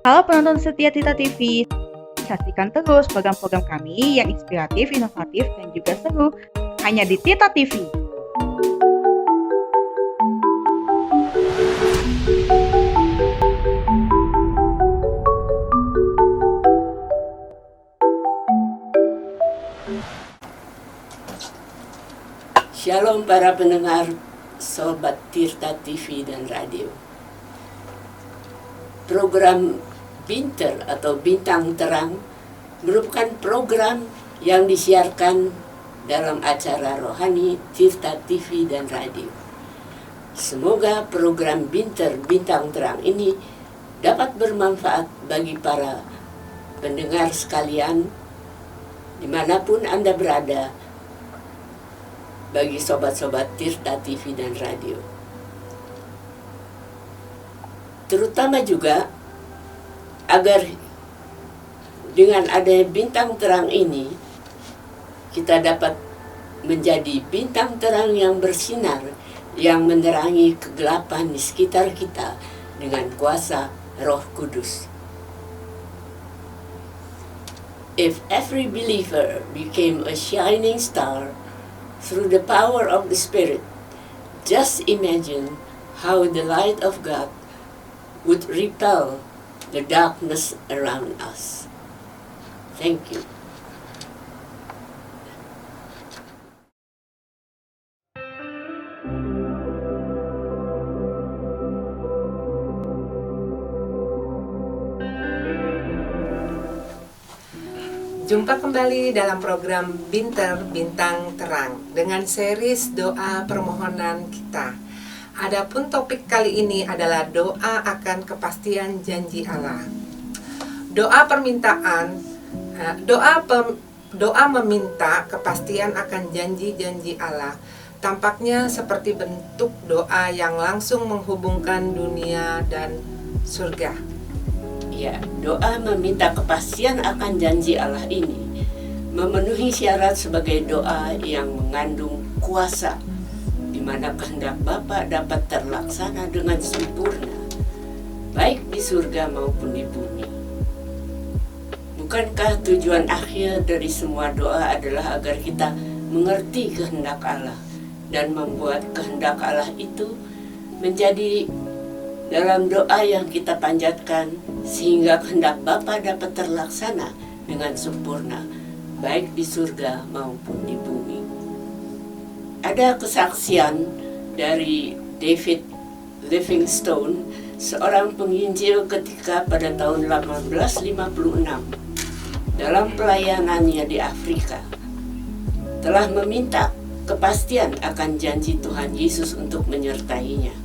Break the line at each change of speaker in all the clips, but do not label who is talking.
Halo penonton setia Tita TV, saksikan terus program-program kami yang inspiratif, inovatif, dan juga seru hanya di Tita TV.
Shalom para pendengar Sobat Tirta TV dan Radio. Program Binter atau Bintang Terang merupakan program yang disiarkan dalam acara rohani Tirta TV dan Radio. Semoga program Binter Bintang Terang ini dapat bermanfaat bagi para pendengar sekalian dimanapun Anda berada, bagi sobat-sobat Tirta TV dan Radio. Terutama juga agar dengan adanya bintang terang ini kita dapat menjadi bintang terang yang bersinar, yang menerangi kegelapan di sekitar kita dengan kuasa Roh Kudus. If every believer became a shining star through the power of the Spirit, just imagine how the light of God would repel the darkness around us. Thank you.
Jumpa kembali dalam program Binter Bintang Terang dengan series doa permohonan kita. Adapun topik kali ini adalah doa akan kepastian janji Allah. Doa permintaan, doa meminta kepastian akan janji-janji Allah. Tampaknya seperti bentuk doa yang langsung menghubungkan dunia dan surga.
Ya, doa meminta kepastian akan janji Allah ini memenuhi syarat sebagai doa yang mengandung kuasa, di mana kehendak Bapa dapat terlaksana dengan sempurna, baik di surga maupun di bumi. Bukankah tujuan akhir dari semua doa adalah agar kita mengerti kehendak Allah dan membuat kehendak Allah itu menjadi dalam doa yang kita panjatkan, sehingga kehendak Bapa dapat terlaksana dengan sempurna, baik di surga maupun di bumi. Ada kesaksian dari David Livingstone, seorang penginjil ketika pada tahun 1856 dalam pelayanannya di Afrika telah meminta kepastian akan janji Tuhan Yesus untuk menyertainya.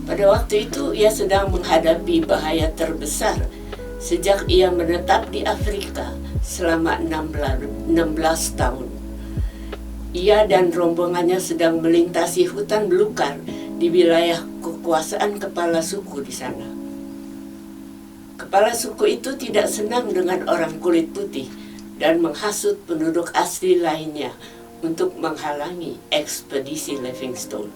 Pada waktu itu ia sedang menghadapi bahaya terbesar sejak ia menetap di Afrika selama 16 tahun. Ia dan rombongannya sedang melintasi hutan belukar di wilayah kekuasaan kepala suku di sana. Kepala suku itu tidak senang dengan orang kulit putih dan menghasut penduduk asli lainnya untuk menghalangi ekspedisi Livingstone.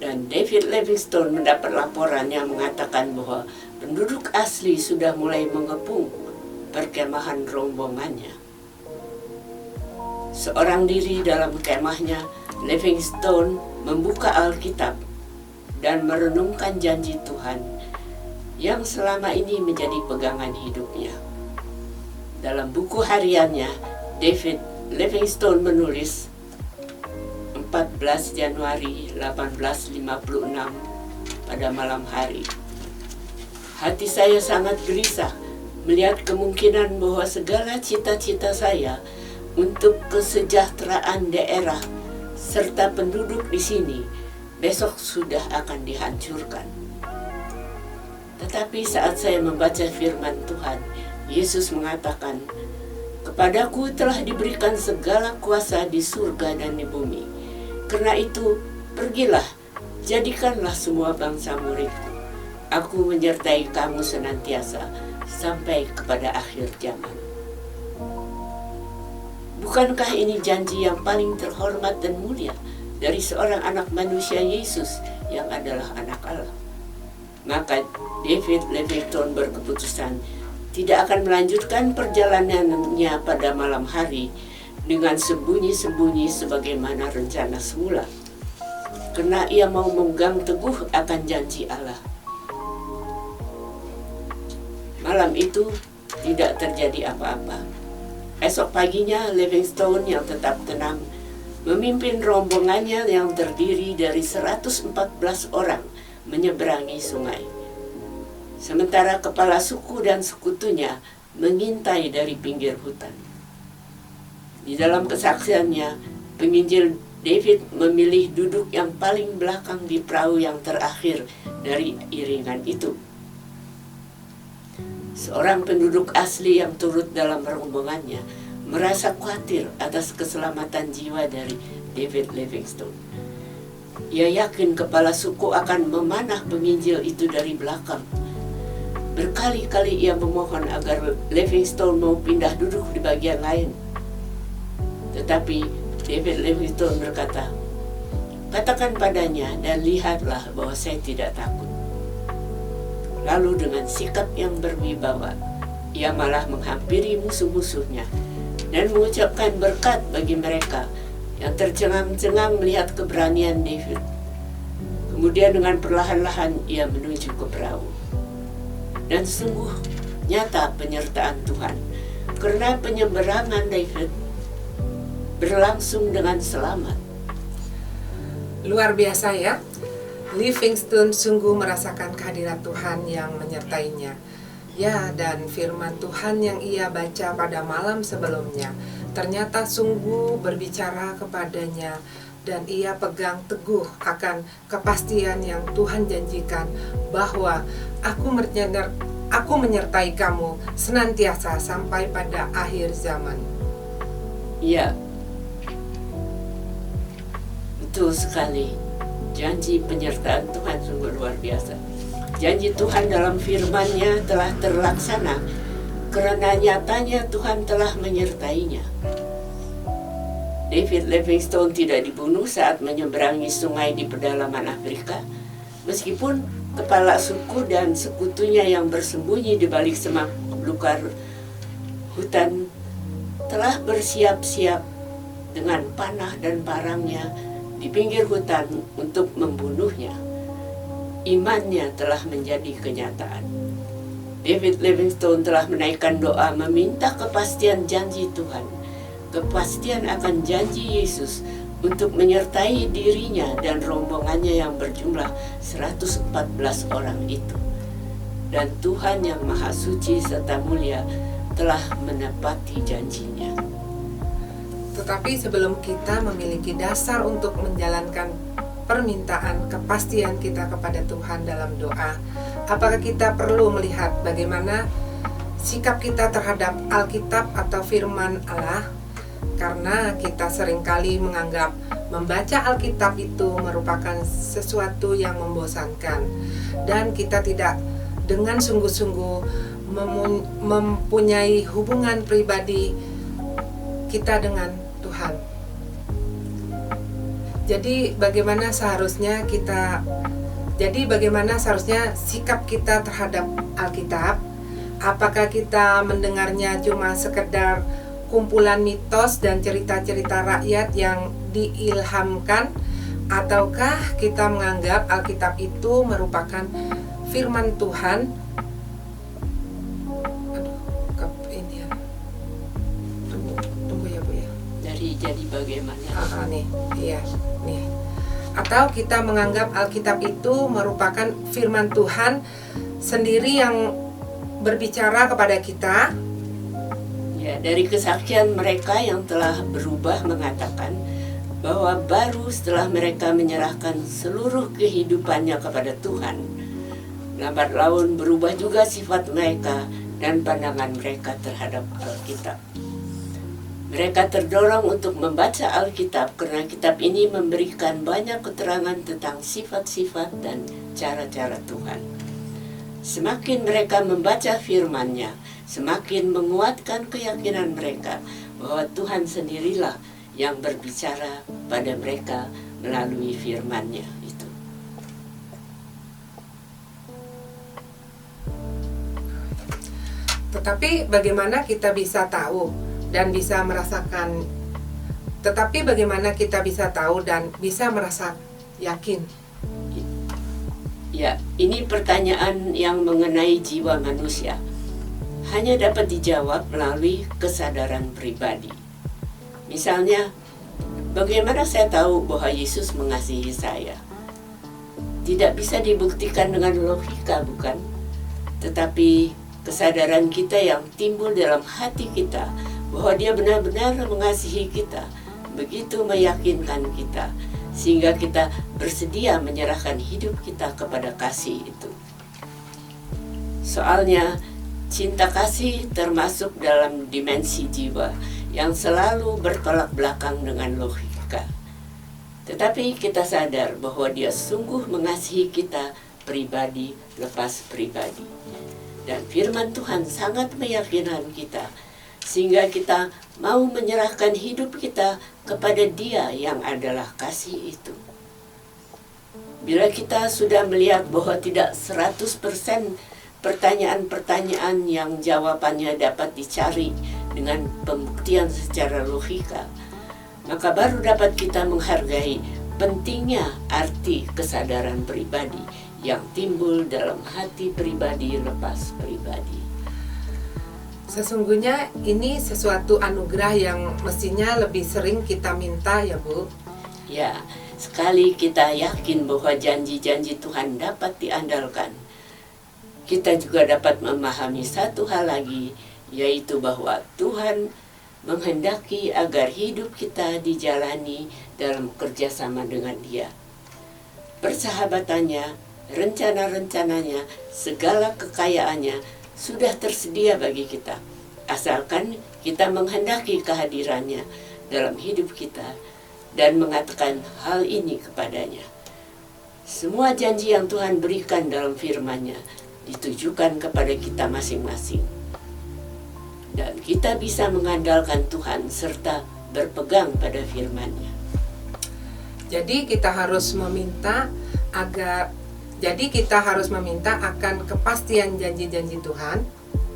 Dan David Livingstone mendapat laporan yang mengatakan bahwa penduduk asli sudah mulai mengepung perkemahan rombongannya. Seorang diri dalam kemahnya, Livingstone membuka Alkitab dan merenungkan janji Tuhan yang selama ini menjadi pegangan hidupnya. Dalam buku hariannya, David Livingstone menulis 14 Januari 1856 pada malam hari. Hati saya sangat gelisah melihat kemungkinan bahwa segala cita-cita saya untuk kesejahteraan daerah serta penduduk di sini besok sudah akan dihancurkan. Tetapi saat saya membaca firman Tuhan, Yesus mengatakan, "Kepadaku telah diberikan segala kuasa di surga dan di bumi. Karena itu, pergilah, jadikanlah semua bangsa muridku. Aku menyertai kamu senantiasa sampai kepada akhir zaman." Bukankah ini janji yang paling terhormat dan mulia dari seorang anak manusia Yesus yang adalah anak Allah? Maka David Livingstone berkeputusan tidak akan melanjutkan perjalanannya pada malam hari dengan sembunyi-sembunyi sebagaimana rencana semula, karena ia mau memegang teguh akan janji Allah. Malam itu tidak terjadi apa-apa. Esok paginya Livingstone yang tetap tenang memimpin rombongannya yang terdiri dari 114 orang menyeberangi sungai. Sementara kepala suku dan sekutunya mengintai dari pinggir hutan. Di dalam kesaksiannya, penginjil David memilih duduk yang paling belakang di perahu yang terakhir dari iringan itu. Seorang penduduk asli yang turut dalam rombongannya merasa khawatir atas keselamatan jiwa dari David Livingstone. Ia yakin kepala suku akan memanah penginjil itu dari belakang. Berkali-kali ia memohon agar Livingstone mau pindah duduk di bagian lain. Tetapi David Livingstone berkata, "Katakan padanya dan lihatlah bahwa saya tidak takut." Lalu dengan sikap yang berwibawa, ia malah menghampiri musuh-musuhnya dan mengucapkan berkat bagi mereka yang tercengang-cengang melihat keberanian David. Kemudian dengan perlahan-lahan ia menuju ke perahu. Dan sungguh nyata penyertaan Tuhan, karena penyeberangan David berlangsung dengan selamat.
Luar biasa ya. Livingstone sungguh merasakan kehadiran Tuhan yang menyertainya. Ya, dan firman Tuhan yang ia baca pada malam sebelumnya ternyata sungguh berbicara kepadanya, dan ia pegang teguh akan kepastian yang Tuhan janjikan bahwa aku menyertai kamu senantiasa sampai pada akhir zaman.
Ya, betul sekali. Janji penyertaan Tuhan sungguh luar biasa. Janji Tuhan dalam firman-Nya telah terlaksana karena nyatanya Tuhan telah menyertainya. David Livingstone tidak dibunuh saat menyeberangi sungai di pedalaman Afrika, meskipun kepala suku dan sekutunya yang bersembunyi di balik semak belukar hutan telah bersiap-siap dengan panah dan parangnya di pinggir hutan untuk membunuhnya. Imannya telah menjadi kenyataan. David Livingstone telah menaikkan doa meminta kepastian janji Tuhan, kepastian akan janji Yesus untuk menyertai dirinya dan rombongannya yang berjumlah 114 orang itu. Dan Tuhan yang Maha Suci serta Mulia telah menepati janjinya.
Tetapi sebelum kita memiliki dasar untuk menjalankan permintaan kepastian kita kepada Tuhan dalam doa, apakah kita perlu melihat bagaimana sikap kita terhadap Alkitab atau firman Allah? Karena kita seringkali menganggap membaca Alkitab itu merupakan sesuatu yang membosankan, dan kita tidak dengan sungguh-sungguh mempunyai hubungan pribadi kita dengan Tuhan. Jadi bagaimana seharusnya sikap kita terhadap Alkitab? Apakah kita mendengarnya cuma sekedar kumpulan mitos dan cerita-cerita rakyat yang diilhamkan, ataukah kita menganggap Alkitab itu merupakan firman Tuhan? Tunggu ya Bu ya.
Jadi bagaimana?
Nih. Atau kita menganggap Alkitab itu merupakan firman Tuhan sendiri yang berbicara kepada kita.
Ya, dari kesaksian mereka yang telah berubah mengatakan bahwa baru setelah mereka menyerahkan seluruh kehidupannya kepada Tuhan, lambat laun berubah juga sifat mereka dan pandangan mereka terhadap Alkitab. Mereka terdorong untuk membaca Alkitab karena kitab ini memberikan banyak keterangan tentang sifat-sifat dan cara-cara Tuhan. Semakin mereka membaca firman-Nya, semakin menguatkan keyakinan mereka bahwa Tuhan sendirilah yang berbicara pada mereka melalui firman-Nya itu.
Tetapi bagaimana kita bisa tahu dan bisa merasakan? Tetapi bagaimana kita bisa tahu dan bisa merasa yakin?
Ya, ini pertanyaan yang mengenai jiwa manusia. Hanya dapat dijawab melalui kesadaran pribadi. Misalnya, bagaimana saya tahu bahwa Yesus mengasihi saya? Tidak bisa dibuktikan dengan logika, bukan? Tetapi kesadaran kita yang timbul dalam hati kita bahwa Dia benar-benar mengasihi kita, begitu meyakinkan kita, sehingga kita bersedia menyerahkan hidup kita kepada kasih itu. Soalnya, cinta kasih termasuk dalam dimensi jiwa yang selalu bertolak belakang dengan logika. Tetapi kita sadar bahwa Dia sungguh mengasihi kita pribadi lepas pribadi. Dan firman Tuhan sangat meyakinkan kita, sehingga kita mau menyerahkan hidup kita kepada Dia yang adalah kasih itu. Bila kita sudah melihat bahwa tidak 100% pertanyaan-pertanyaan yang jawabannya dapat dicari dengan pembuktian secara logika, maka baru dapat kita menghargai pentingnya arti kesadaran pribadi yang timbul dalam hati pribadi lepas pribadi.
Sesungguhnya ini sesuatu anugerah yang mestinya lebih sering kita minta ya Bu.
Ya, sekali kita yakin bahwa janji-janji Tuhan dapat diandalkan, kita juga dapat memahami satu hal lagi, yaitu bahwa Tuhan menghendaki agar hidup kita dijalani dalam kerjasama dengan Dia. Persahabatannya, rencana-rencananya, segala kekayaannya sudah tersedia bagi kita, asalkan kita menghendaki kehadirannya dalam hidup kita dan mengatakan hal ini kepadanya. Semua janji yang Tuhan berikan dalam firman-Nya ditujukan kepada kita masing-masing, dan kita bisa mengandalkan Tuhan serta berpegang pada firman-Nya.
Jadi kita harus meminta akan kepastian janji-janji Tuhan.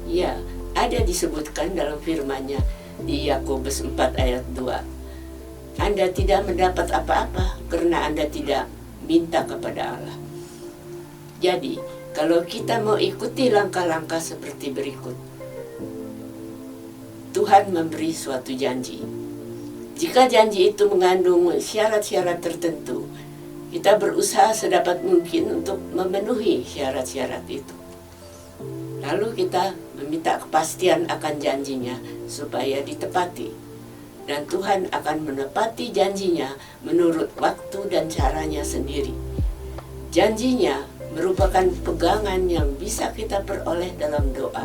Ya, ada disebutkan dalam firman-Nya di Yakobus 4 ayat 2. Anda tidak mendapat apa-apa karena Anda tidak minta kepada Allah. Jadi, kalau kita mau ikuti langkah-langkah seperti berikut, Tuhan memberi suatu janji. Jika janji itu mengandung syarat-syarat tertentu, kita berusaha sedapat mungkin untuk memenuhi syarat-syarat itu. Lalu kita meminta kepastian akan janjinya supaya ditepati. Dan Tuhan akan menepati janjinya menurut waktu dan caranya sendiri. Janjinya merupakan pegangan yang bisa kita peroleh dalam doa.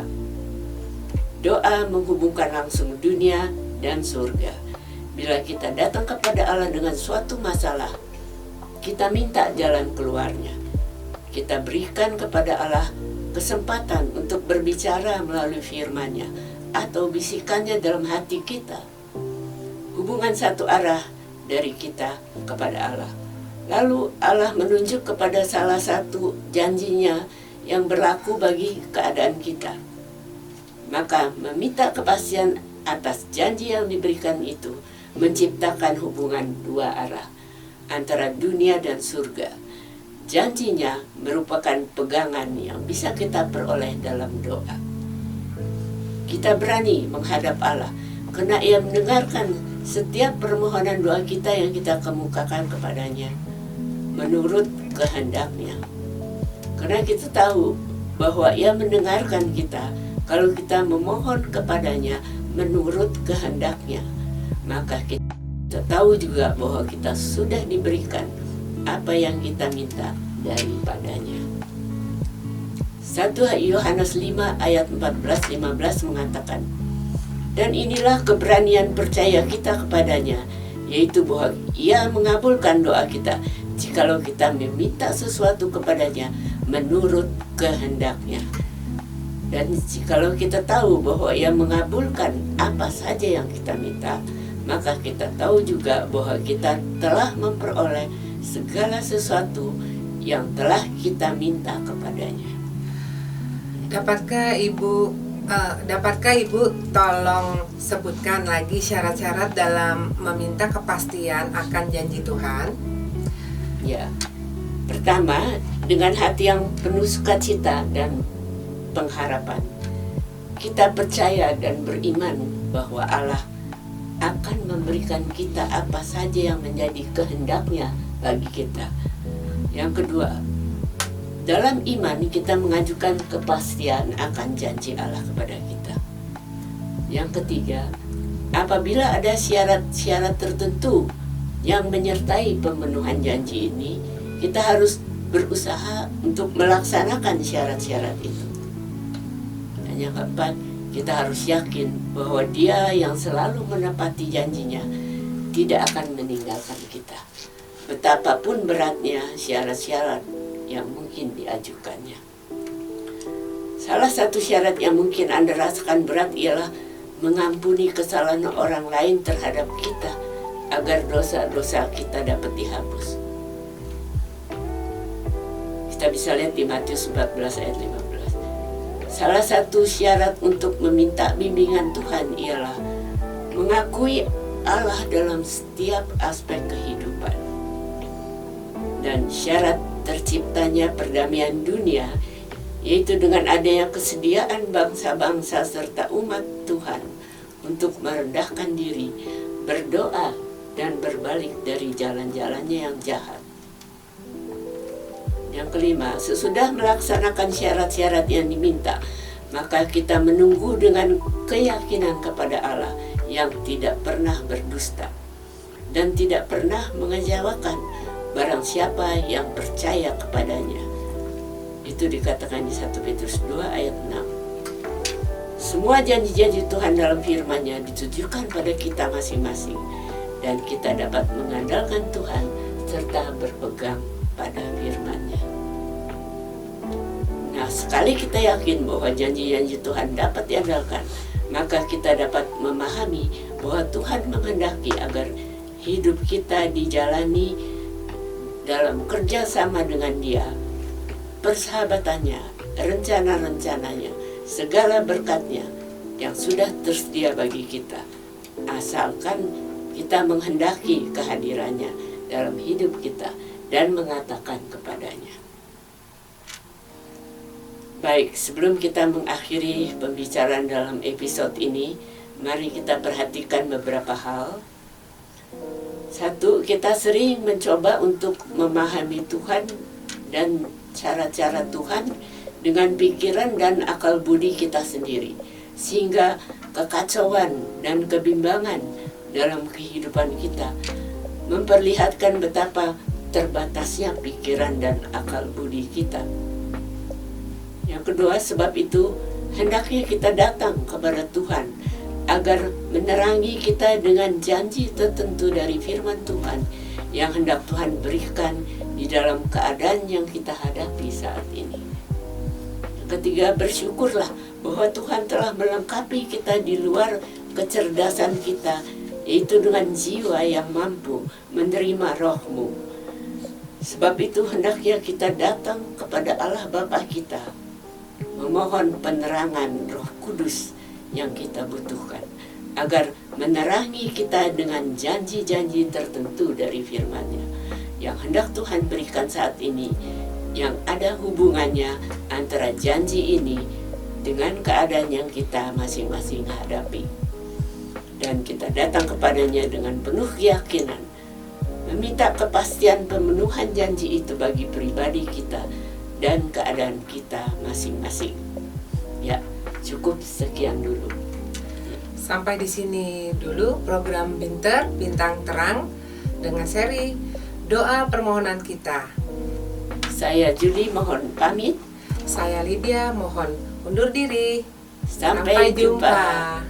Doa menghubungkan langsung dunia dan surga. Bila kita datang kepada Allah dengan suatu masalah, kita minta jalan keluarnya. Kita berikan kepada Allah kesempatan untuk berbicara melalui firman-Nya atau bisikannya dalam hati kita. Hubungan satu arah dari kita kepada Allah. Lalu Allah menunjuk kepada salah satu janjinya yang berlaku bagi keadaan kita. Maka meminta kepastian atas janji yang diberikan itu menciptakan hubungan dua arah antara dunia dan surga. Janjinya merupakan pegangan yang bisa kita peroleh dalam doa. Kita berani menghadap Allah karena Ia mendengarkan setiap permohonan doa kita yang kita kemukakan kepadanya menurut kehendak-Nya. Karena kita tahu bahwa Ia mendengarkan kita kalau kita memohon kepadanya menurut kehendak-Nya. Maka kita tahu juga bahwa kita sudah diberikan apa yang kita minta daripadanya. 1 Yohanes 5 ayat 14-15 mengatakan, dan inilah keberanian percaya kita kepadanya, yaitu bahwa Ia mengabulkan doa kita jikalau kita meminta sesuatu kepadanya menurut kehendak-Nya. Dan jikalau kita tahu bahwa Ia mengabulkan apa saja yang kita minta, maka kita tahu juga bahwa kita telah memperoleh segala sesuatu yang telah kita minta kepadanya.
Dapatkah Ibu Dapatkah Ibu tolong sebutkan lagi syarat-syarat dalam meminta kepastian akan janji Tuhan?
Ya, pertama, dengan hati yang penuh sukacita dan pengharapan, kita percaya dan beriman bahwa Allah akan memberikan kita apa saja yang menjadi kehendaknya bagi kita. Yang kedua, dalam iman kita mengajukan kepastian akan janji Allah kepada kita. Yang ketiga, apabila ada syarat-syarat tertentu yang menyertai pemenuhan janji ini, kita harus berusaha untuk melaksanakan syarat-syarat itu. Dan yang keempat, kita harus yakin bahwa Dia yang selalu menepati janjinya tidak akan meninggalkan kita, betapapun beratnya syarat-syarat yang mungkin diajukannya. Salah satu syarat yang mungkin Anda rasakan berat ialah mengampuni kesalahan orang lain terhadap kita agar dosa-dosa kita dapat dihapus. Kita bisa lihat di Matius 14 ayat 15. Salah satu syarat untuk meminta bimbingan Tuhan ialah mengakui Allah dalam setiap aspek kehidupan. Dan syarat terciptanya perdamaian dunia, yaitu dengan adanya kesediaan bangsa-bangsa serta umat Tuhan untuk merendahkan diri, berdoa, dan berbalik dari jalan-jalannya yang jahat. Yang kelima, sesudah melaksanakan syarat-syarat yang diminta, maka kita menunggu dengan keyakinan kepada Allah yang tidak pernah berdusta dan tidak pernah mengecewakan barang siapa yang percaya kepadanya. Itu dikatakan di 1 Petrus 2 ayat 6. Semua janji-janji Tuhan dalam firman-Nya ditujukan pada kita masing-masing, dan kita dapat mengandalkan Tuhan serta berpegang pada firman-Nya. Nah, sekali kita yakin bahwa janji-janji Tuhan dapat diandalkan, maka kita dapat memahami bahwa Tuhan menghendaki agar hidup kita dijalani dalam kerjasama dengan Dia, persahabatannya, rencana-rencananya, segala berkatnya yang sudah tersedia bagi kita, asalkan kita menghendaki kehadirannya dalam hidup kita dan mengatakan kepadanya. Baik, sebelum kita mengakhiri pembicaraan dalam episode ini, mari kita perhatikan beberapa hal. Satu, kita sering mencoba untuk memahami Tuhan dan cara-cara Tuhan dengan pikiran dan akal budi kita sendiri, sehingga kekacauan dan kebimbangan dalam kehidupan kita memperlihatkan betapa terbatasnya pikiran dan akal budi kita. Yang kedua, sebab itu hendaknya kita datang kepada Tuhan agar menerangi kita dengan janji tertentu dari firman Tuhan yang hendak Tuhan berikan di dalam keadaan yang kita hadapi saat ini. Yang ketiga, bersyukurlah bahwa Tuhan telah melengkapi kita di luar kecerdasan kita, yaitu dengan jiwa yang mampu menerima roh-Mu. Sebab itu hendaknya kita datang kepada Allah Bapa kita, memohon penerangan Roh Kudus yang kita butuhkan, agar menerangi kita dengan janji-janji tertentu dari firman-Nya yang hendak Tuhan berikan saat ini, yang ada hubungannya antara janji ini dengan keadaan yang kita masing-masing hadapi. Dan kita datang kepadanya dengan penuh keyakinan, meminta kepastian pemenuhan janji itu bagi pribadi kita dan keadaan kita masing-masing. Ya, cukup sekian dulu.
Sampai di sini dulu program Binter Bintang Terang dengan seri Doa Permohonan Kita.
Saya Julie mohon pamit.
Saya Lydia mohon undur diri.
Sampai jumpa.